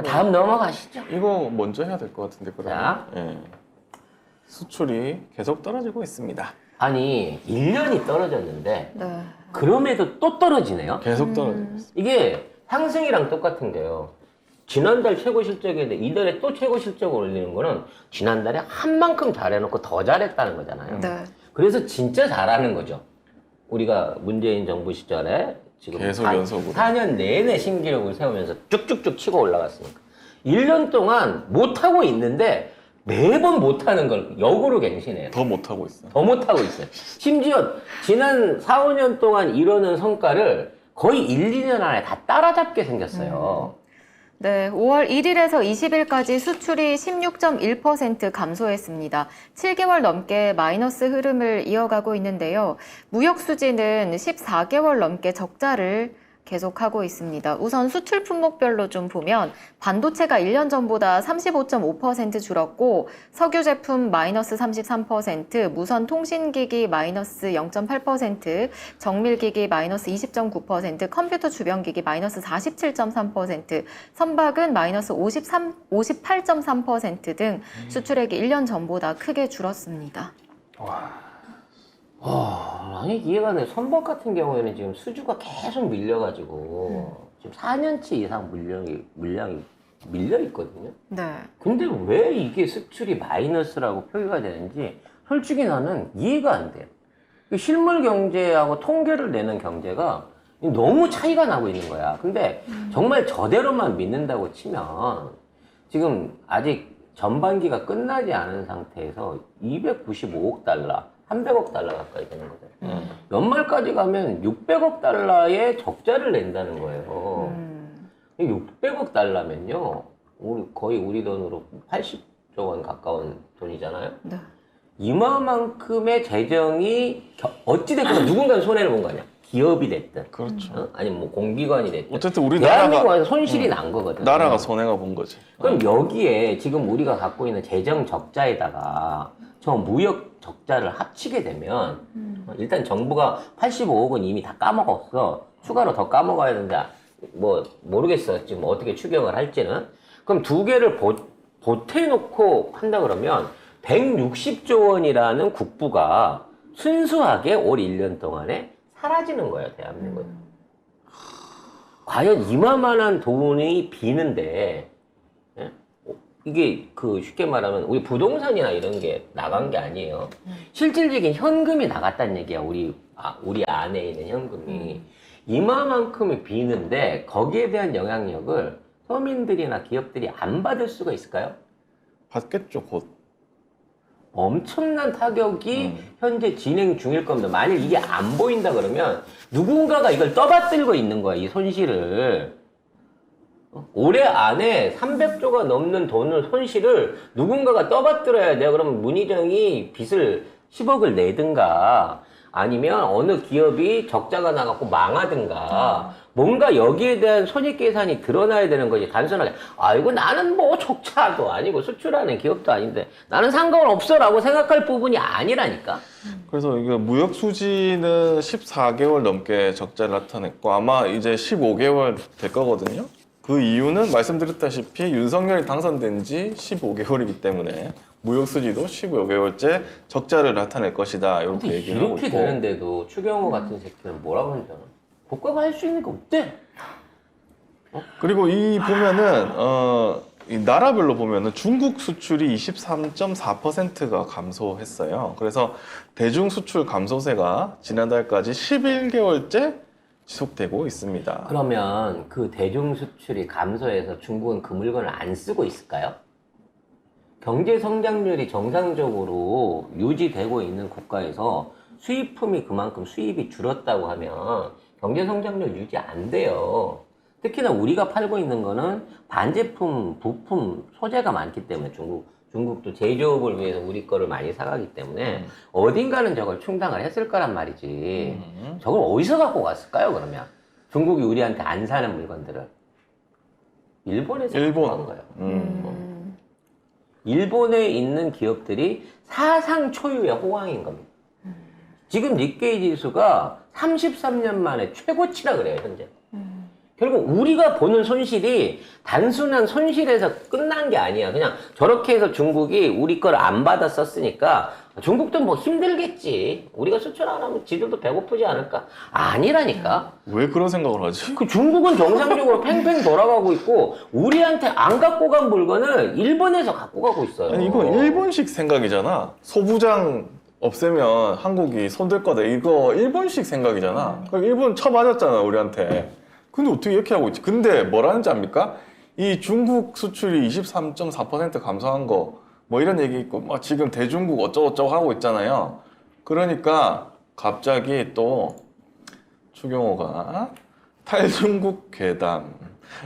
다음 넘어가시죠. 이거 먼저 해야 될 것 같은데 그러면. 자. 예. 수출이 계속 떨어지고 있습니다. 아니 1년이 떨어졌는데 네. 그럼에도 또 떨어지네요. 계속 떨어지고 있습니다. 이게 상승이랑 똑같은 게요. 지난달 최고 실적인데 이달에 또 최고 실적을 올리는 거는 지난달에 한 만큼 잘해놓고 더 잘했다는 거잖아요. 네. 그래서 진짜 잘하는 거죠. 우리가 문재인 정부 시절에 지금 계속 연속으로. 4년 내내 신기록을 세우면서 쭉쭉쭉 치고 올라갔으니까 1년 동안 못하고 있는데 매번 못하는 걸 역으로 갱신해요. 더 못하고 있어요. 더 못하고 있어요. 심지어 지난 4, 5년 동안 이루는 성과를 거의 1, 2년 안에 다 따라잡게 생겼어요. 네, 5월 1일에서 20일까지 수출이 16.1% 감소했습니다. 7개월 넘게 마이너스 흐름을 이어가고 있는데요. 무역 수지는 14개월 넘게 적자를 계속하고 있습니다. 우선 수출 품목별로 좀 보면 반도체가 1년 전보다 35.5% 줄었고 석유 제품 마이너스 33%, 무선 통신기기 마이너스 0.8%, 정밀기기 마이너스 20.9%, 컴퓨터 주변기기 마이너스 47.3%, 선박은 마이너스 58.3% 등 수출액이 1년 전보다 크게 줄었습니다. 아니 이해가 안 돼. 선박 같은 경우에는 지금 수주가 계속 밀려가지고 지금 4년치 이상 물량이 밀려 있거든요. 네. 근데 왜 이게 수출이 마이너스라고 표기가 되는지 솔직히 나는 이해가 안 돼요. 실물 경제하고 통계를 내는 경제가 너무 차이가 나고 있는 거야. 근데 정말 저대로만 믿는다고 치면 지금 아직 전반기가 끝나지 않은 상태에서 295억 달러, 300억 달러 가까이 되는 거잖아요. 연말까지 가면 600억 달러의 적자를 낸다는 거예요. 600억 달러면요, 거의 우리 돈으로 80조 원 가까운 돈이잖아요. 네. 이만큼의 재정이 어찌됐건 누군가는 손해를 본 거 아니야. 기업이 됐든, 그렇죠. 아니면 뭐 공기관이 됐든. 어쨌든 우리 대한민국에서 손실이 난 거거든. 나라가 손해가 본 거지. 그럼 여기에 지금 우리가 갖고 있는 재정 적자에다가 저 무역 적자를 합치게 되면 일단 정부가 85억은 이미 다 까먹었어. 추가로 더 까먹어야 된다. 뭐 모르겠어. 지금 어떻게 추경을 할지는. 그럼 두 개를 보태놓고 한다 그러면 160조 원이라는 국부가 순수하게 올 1년 동안에 사라지는 거예요, 대한민국에. 과연 이만한 돈이 비는데, 예? 이게 쉽게 말하면 우리 부동산이나 이런 게 나간 게 아니에요. 실질적인 현금이 나갔다는 얘기야, 우리 안에 있는 현금이. 이만큼이 비는데 거기에 대한 영향력을 서민들이나 기업들이 안 받을 수가 있을까요? 받겠죠, 곧. 엄청난 타격이 현재 진행 중일 겁니다. 만약 이게 안 보인다 그러면 누군가가 이걸 떠받들고 있는 거야, 이 손실을. 올해 안에 300조가 넘는 돈을 손실을 누군가가 떠받들어야 돼요. 그러면 문희정이 빚을 10억을 내든가 아니면 어느 기업이 적자가 나갖고 망하든가 뭔가 여기에 대한 손익계산이 드러나야 되는 거지. 단순하게 아이고 나는 뭐 적자도 아니고 수출하는 기업도 아닌데 나는 상관없어 라고 생각할 부분이 아니라니까. 그래서 이거 무역 수지는 14개월 넘게 적자를 나타냈고 아마 이제 15개월 될 거거든요. 그 이유는 말씀드렸다시피 윤석열이 당선된 지 15개월이기 때문에 무역 수지도 15개월째 적자를 나타낼 것이다. 이렇게 얘기를 하고 이렇게 있고. 되는데도 추경호 같은 새끼는 뭐라고 하는지 알아? 국가가 할 수 있는 게 없대. 그리고 이 보면은 이 나라별로 보면은 중국 수출이 23.4%가 감소했어요. 그래서 대중 수출 감소세가 지난달까지 11개월째 지속되고 있습니다. 그러면 그 대중 수출이 감소해서 중국은 그 물건을 안 쓰고 있을까요? 경제 성장률이 정상적으로 유지되고 있는 국가에서 수입품이 그만큼 수입이 줄었다고 하면 경제 성장률 유지 안 돼요. 특히나 우리가 팔고 있는 거는 반제품, 부품, 소재가 많기 때문에 중국도 제조업을 위해서 우리 거를 많이 사가기 때문에 어딘가는 저걸 충당을 했을 거란 말이지. 저걸 어디서 갖고 갔을까요, 그러면? 중국이 우리한테 안 사는 물건들을. 일본에서 갖고 간 거예요. 일본에 있는 기업들이 사상 초유의 호황인 겁니다. 지금 니케이 지수가 33년 만에 최고치라 그래요, 현재. 결국 우리가 보는 손실이 단순한 손실에서 끝난 게 아니야. 그냥 저렇게 해서 중국이 우리 걸 안 받아 썼으니까 중국도 뭐 힘들겠지. 우리가 수출 안 하면 지들도 배고프지 않을까? 아니라니까. 왜 그런 생각을 하지? 그 중국은 정상적으로 팽팽 돌아가고 있고 우리한테 안 갖고 간 물건을 일본에서 갖고 가고 있어요. 아니 이거 일본식 생각이잖아. 소부장 없애면 한국이 손댈 거다. 이거 일본식 생각이잖아. 그럼 일본 쳐맞았잖아 우리한테. 근데 어떻게 이렇게 하고 있지? 근데 뭐라는지 압니까? 이 중국 수출이 23.4% 감소한 거 뭐 이런 얘기 있고 막 지금 대중국 어쩌고저쩌고 하고 있잖아요. 그러니까 갑자기 또 추경호가 탈중국 괴담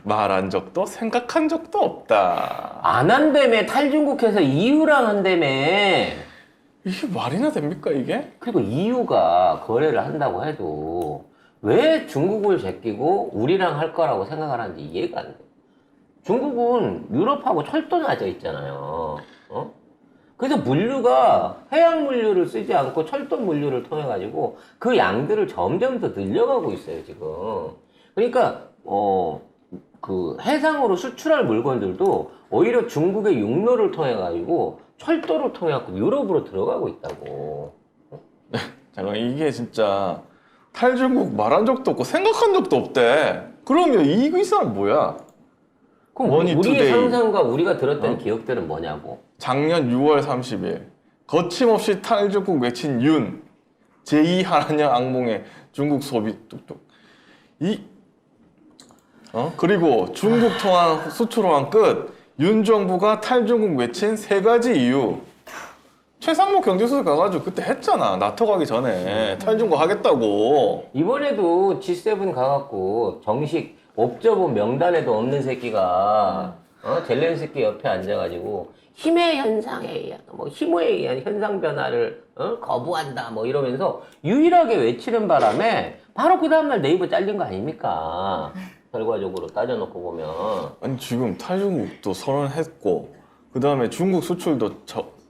말한 적도 생각한 적도 없다. 안 한다며. 탈중국해서 EU랑 한다며. 이게 말이나 됩니까 이게? 그리고 EU가 거래를 한다고 해도 왜 중국을 제끼고 우리랑 할 거라고 생각을 하는지 이해가 안 돼. 중국은 유럽하고 철도 나져 있잖아요. 그래서 물류가 해양 물류를 쓰지 않고 철도 물류를 통해 가지고 그 양들을 점점 더 늘려가고 있어요 지금. 그러니까 그 해상으로 수출할 물건들도 오히려 중국의 육로를 통해 가지고 철도를 통해 갖고 유럽으로 들어가고 있다고. 잠깐 이게 진짜 탈중국 말한 적도 없고 생각한 적도 없대. 그러면 이 사람 뭐야? 그럼 머니 우리의 투데이. 상상과 우리가 들었던 기억들은 뭐냐고. 작년 6월 30일 거침없이 탈중국 외친 윤 제2 한한령 악몽의 중국 소비 뚝뚝 그리고 중국 통한 수출 호황 끝 윤 정부가 탈중국 외친 세 가지 이유 최상목 경제수석 가가지고 그때 했잖아. 나토 가기 전에 탈중국 하겠다고. 이번에도 G7 가갖고 정식 옵저버 명단에도 없는 새끼가 젤렌스키 옆에 앉아가지고 힘의 현상에 의한 뭐 힘에 의한 현상 변화를 거부한다 뭐 이러면서 유일하게 외치는 바람에 바로 그 다음날 네이버 잘린 거 아닙니까? 결과적으로 따져놓고 보면. 아니 지금 탈중국도 선언했고 그 다음에 중국 수출도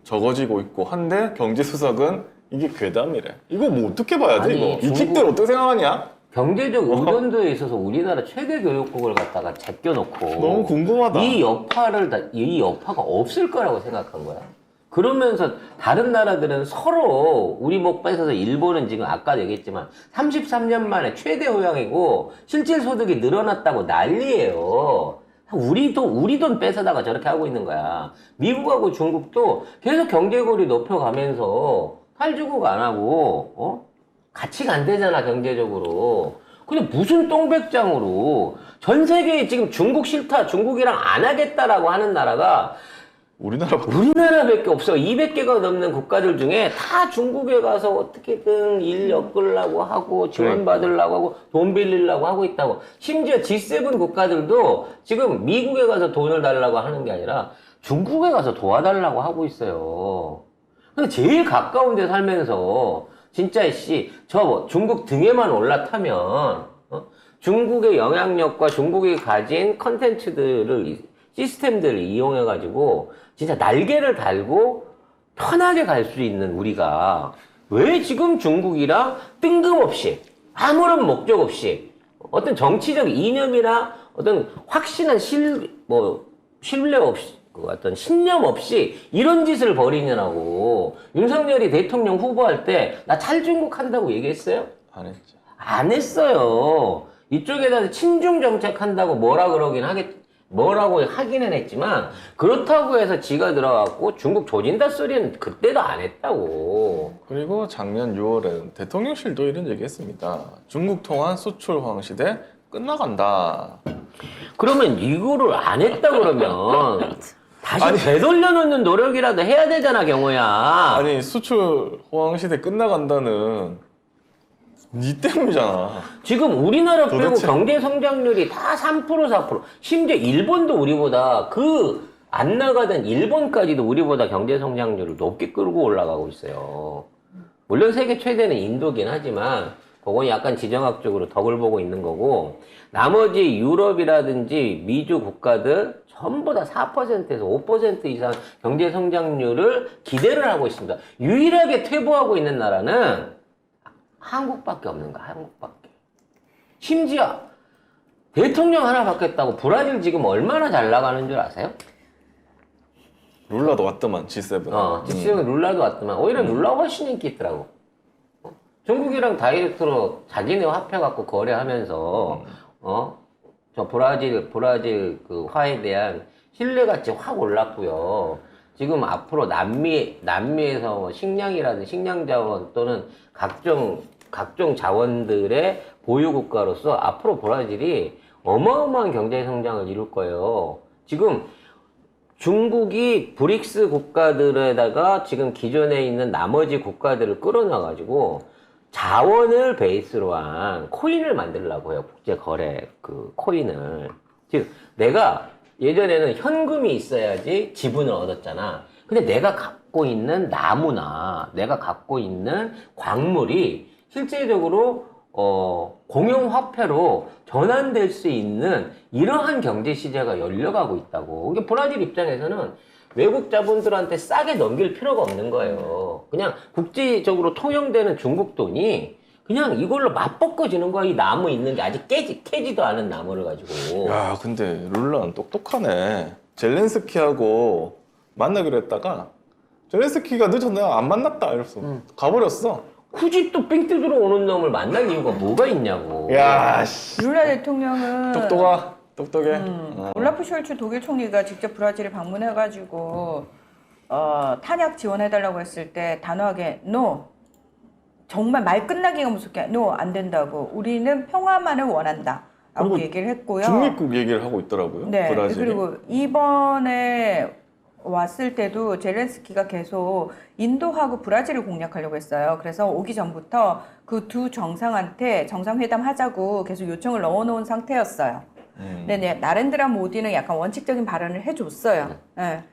적어지고 있고 한데 경제수석은 이게 괴담이래. 이거 뭐 어떻게 봐야 돼? 아니, 이거 이 킥들 어떻게 생각하냐? 경제적 의존도에 있어서 우리나라 최대 교육국을 갖다가 제껴놓고 너무 궁금하다. 이 여파가 없을 거라고 생각한 거야. 그러면서 다른 나라들은 서로 우리 목 뺏어서 일본은 지금 아까 얘기했지만 33년 만에 최대 호황이고 실질 소득이 늘어났다고 난리예요. 우리 돈 뺏어다가 저렇게 하고 있는 거야. 미국하고 중국도 계속 경제고리 높여가면서 탈중국 안 하고 같이 간대잖아 경제적으로. 근데 무슨 똥백장으로 전 세계에 지금 중국 싫다, 중국이랑 안 하겠다라고 하는 나라가 우리나라밖에 없어. 200개가 넘는 국가들 중에 다 중국에 가서 어떻게든 일 엮으려고 하고 지원받으려고 하고 돈 빌리려고 하고 있다고. 심지어 G7 국가들도 지금 미국에 가서 돈을 달라고 하는 게 아니라 중국에 가서 도와달라고 하고 있어요. 근데 제일 가까운 데 살면서 진짜 저 중국 등에만 올라타면 중국의 영향력과 중국이 가진 컨텐츠들을 시스템들을 이용해 가지고 진짜 날개를 달고 편하게 갈 수 있는 우리가 왜 지금 중국이랑 뜬금없이 아무런 목적 없이 어떤 정치적 이념이나 어떤 확신한 신뢰 없이 어떤 신념 없이 이런 짓을 벌이느라고. 윤석열이 대통령 후보할 때 나 탈중국 한다고 얘기했어요? 안 했죠. 안 했어요. 이쪽에다 친중 정책 한다고 뭐라고 하기는 했지만 그렇다고 해서 지가 들어갔고 중국 조진다 소리는 그때도 안 했다고. 그리고 작년 6월에 대통령실도 이런 얘기했습니다. 중국 통한 수출 호황 시대 끝나간다. 그러면 이거를 안 했다 그러면 다시 되돌려놓는 노력이라도 해야 되잖아, 경호야. 아니 수출 호황 시대 끝나간다는 니 때문이잖아. 지금 우리나라 빼고 도대체. 경제 성장률이 다 3%, 4%. 심지어 일본도 우리보다 안 나가던 일본까지도 우리보다 경제 성장률을 높게 끌고 올라가고 있어요. 물론 세계 최대는 인도긴 하지만 그건 약간 지정학적으로 덕을 보고 있는 거고 나머지 유럽이라든지 미주 국가들 전부 다 4%에서 5% 이상 경제 성장률을 기대를 하고 있습니다. 유일하게 퇴보하고 있는 나라는 한국밖에 없는 거야, 한국밖에. 심지어 대통령 하나 바뀌었다고 브라질 지금 얼마나 잘 나가는 줄 아세요? 룰라도 왔더만 G7. G7 룰라도 왔더만 오히려 룰라가 훨씬 인기 있더라고. 중국이랑 다이렉트로 자기네 화폐 갖고 거래하면서 저 브라질 그 화에 대한 신뢰가치 확 올랐고요. 지금 앞으로 남미에서 뭐 식량이라든 식량 자원 또는 각종 자원들의 보유 국가로서 앞으로 브라질이 어마어마한 경제 성장을 이룰 거예요. 지금 중국이 브릭스 국가들에다가 지금 기존에 있는 나머지 국가들을 끌어놔가지고 자원을 베이스로 한 코인을 만들려고 해요. 국제 거래 그 코인을. 즉 내가 예전에는 현금이 있어야지 지분을 얻었잖아. 근데 내가 갖고 있는 나무나 내가 갖고 있는 광물이 실제적으로 공용 화폐로 전환될 수 있는 이러한 경제 시대가 열려가고 있다고. 이게 브라질 입장에서는 외국 자본들한테 싸게 넘길 필요가 없는 거예요. 그냥 국제적으로 통용되는 중국 돈이 그냥 이걸로 맞바꿔지는 거야. 이 나무 있는 게 아직 캐지도 않은 나무를 가지고. 야, 근데 룰라는 똑똑하네. 젤렌스키하고 만나기로 했다가 젤렌스키가 늦었네. 안 만났다 이랬어. 가버렸어. 굳이 또 삥 뜯으러 오는 놈을 만날 이유가 뭐가 있냐고. 야, 씨. 룰라 대통령은 똑똑해. 올라프 숄츠 독일 총리가 직접 브라질을 방문해가지고 탄약 지원해달라고 했을 때 단호하게 no, 정말 말 끝나기가 무섭게 no, 안 된다고. 우리는 평화만을 원한다 라고 얘기를 했고요. 중립국 얘기를 하고 있더라고요. 네, 브라질이. 그리고 이번에 왔을 때도 젤렌스키가 계속 인도하고 브라질을 공략하려고 했어요. 그래서 오기 전부터 그 두 정상한테 정상회담 하자고 계속 요청을 넣어놓은 상태였어요. 근데 나렌드라 모디는 약간 원칙적인 발언을 해줬어요. 네.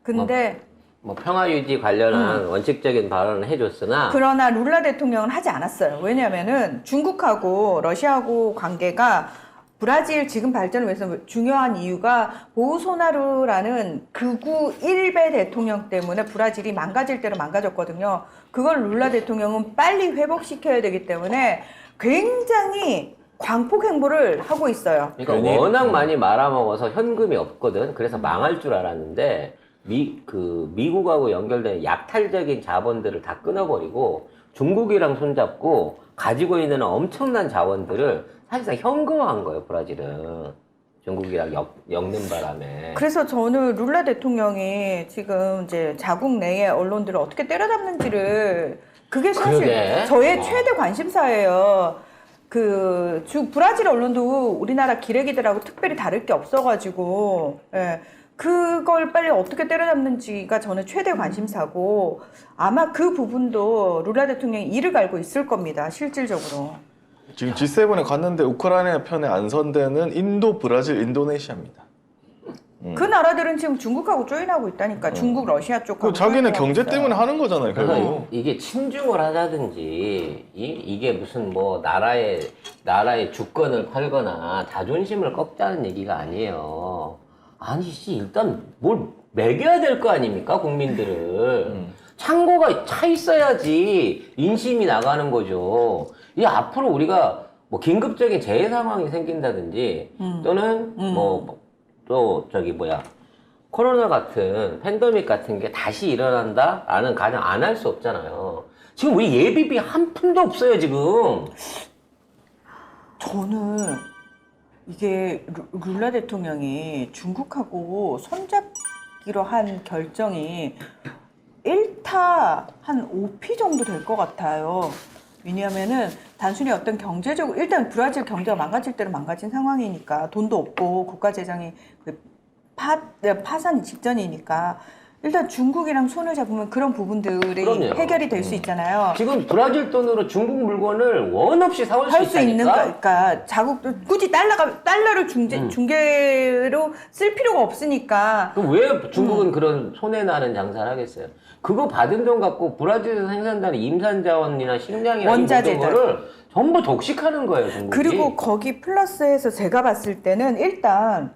근데 뭐 평화 유지 관련한 원칙적인 발언을 해줬으나 그러나 룰라 대통령은 하지 않았어요. 왜냐하면은 중국하고 러시아하고 관계가 브라질 지금 발전을 위해서 중요한 이유가 보우소나루라는 극우 일베 대통령 때문에 브라질이 망가질 대로 망가졌거든요. 그걸 룰라 대통령은 빨리 회복시켜야 되기 때문에 굉장히 광폭 행보를 하고 있어요. 그러니까 워낙 많이 말아먹어서 현금이 없거든. 그래서 망할 줄 알았는데 미국하고 연결된 약탈적인 자본들을 다 끊어버리고 중국이랑 손잡고 가지고 있는 엄청난 자원들을 사실상 현금화한 거예요, 브라질은. 중국이랑 엮는 바람에. 그래서 저는 룰라 대통령이 지금 이제 자국 내의 언론들을 어떻게 때려잡는지를 그게 사실 그러게. 저의 최대 관심사예요. 브라질 언론도 우리나라 기레기들하고 특별히 다를 게 없어가지고, 예. 그걸 빨리 어떻게 때려잡는지가 저는 최대 관심사고, 아마 그 부분도 룰라 대통령이 이를 갈고 있을 겁니다, 실질적으로. 지금 G7에 갔는데 우크라이나 편에 안 선 데는 인도, 브라질, 인도네시아입니다. 그 나라들은 지금 중국하고 조인하고 있다니까. 중국, 러시아 쪽하고. 그 자기네 조인하고 경제 있어요. 때문에 하는 거잖아요, 그래서 결국. 이게 친중을 하자든지 이게 무슨 뭐 나라의 주권을 팔거나 자존심을 꺾자는 얘기가 아니에요. 아니 일단 뭘 먹여야 될 거 아닙니까 국민들을. 창고가 차 있어야지 인심이 나가는 거죠. 이 앞으로 우리가 뭐 긴급적인 재해 상황이 생긴다든지 또는 또 코로나 같은 팬데믹 같은 게 다시 일어난다라는 가정 안 할 수 없잖아요. 지금 우리 예비비 한 푼도 없어요 지금. 저는 이게 룰라 대통령이 중국하고 손잡기로 한 결정이 1타 한 5피 정도 될 것 같아요. 왜냐하면은 단순히 어떤 경제적으로 일단 브라질 경제가 망가질 대로 망가진 상황이니까 돈도 없고 국가 재정이 파산 직전이니까 일단 중국이랑 손을 잡으면 그런 부분들이 그럼요. 해결이 될 수 있잖아요. 지금 브라질 돈으로 중국 물건을 원 없이 사올 수 할 수 있는 있다니까. 거니까 자국 굳이 달러를 중개로 쓸 필요가 없으니까. 그럼 왜 중국은 그런 손해나는 장사를 하겠어요? 그거 받은 돈 갖고 브라질에서 생산되는 임산자원이나 식량이나 원자재들. 이런 거를 전부 독식하는 거예요, 중국이. 그리고 거기 플러스해서 제가 봤을 때는 일단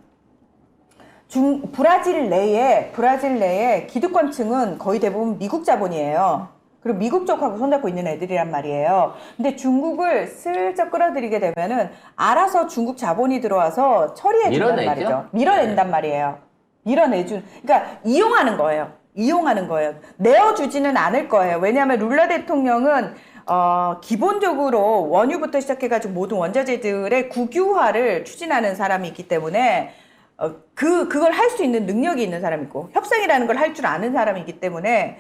브라질 내에 기득권층은 거의 대부분 미국 자본이에요. 그리고 미국 쪽하고 손잡고 있는 애들이란 말이에요. 근데 중국을 슬쩍 끌어들이게 되면은 알아서 중국 자본이 들어와서 처리해 준단 밀어내죠? 말이죠. 밀어낸단 말이에요. 밀어내준, 그러니까 이용하는 거예요. 이용하는 거예요. 내어주지는 않을 거예요. 왜냐하면 룰라 대통령은 기본적으로 원유부터 시작해가지고 모든 원자재들의 국유화를 추진하는 사람이 있기 때문에 그걸 할 수 있는 능력이 있는 사람이고 협상이라는 걸 할 줄 아는 사람이기 때문에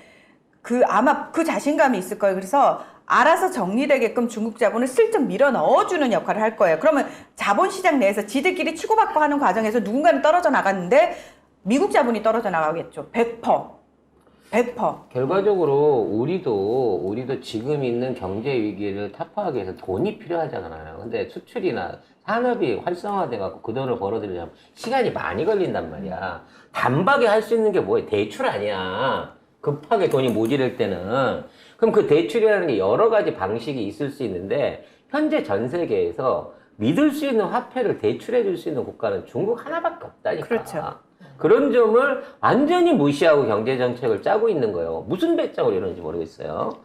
아마 그 자신감이 있을 거예요. 그래서 알아서 정리되게끔 중국 자본을 슬쩍 밀어 넣어주는 역할을 할 거예요. 그러면 자본시장 내에서 지들끼리 치고받고 하는 과정에서 누군가는 떨어져 나갔는데 미국 자본이 떨어져 나가겠죠. 100%. 결과적으로 우리도 지금 있는 경제 위기를 타파하기 위해서 돈이 필요하잖아요. 근데 수출이나 산업이 활성화돼 갖고 그 돈을 벌어들이려면 시간이 많이 걸린단 말이야. 단박에 할 수 있는 게 뭐야? 대출 아니야. 급하게 돈이 모자랄 때는. 그럼 그 대출이라는 게 여러 가지 방식이 있을 수 있는데 현재 전 세계에서 믿을 수 있는 화폐를 대출해 줄 수 있는 국가는 중국 하나밖에 없다니까. 그렇죠. 그런 점을 완전히 무시하고 경제 정책을 짜고 있는 거예요. 무슨 배짱으로 이러는지 모르겠어요.